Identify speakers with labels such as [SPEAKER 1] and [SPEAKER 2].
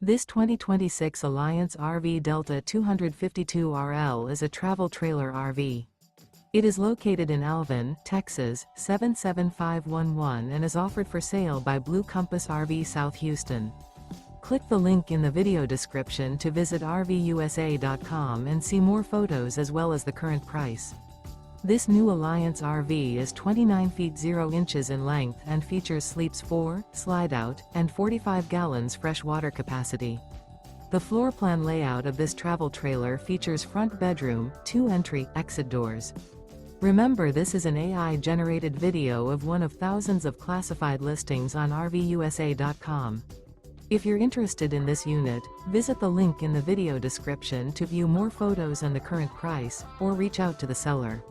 [SPEAKER 1] This 2026 Alliance RV Delta 252RL is a travel trailer RV. It is located in Alvin, Texas, 77511 and is offered for sale by Blue Compass RV South Houston. Click the link in the video description to visit RVUSA.com and see more photos as well as the current price. This new Alliance RV is 29 feet 0 inches in length and features sleeps 4, slide-out, and 45 gallons fresh water capacity. The floor plan layout of this travel trailer features front bedroom, 2 entry/exit doors. Remember, this is an AI-generated video of one of thousands of classified listings on RVUSA.com. If you're interested in this unit, visit the link in the video description to view more photos and the current price, or reach out to the seller.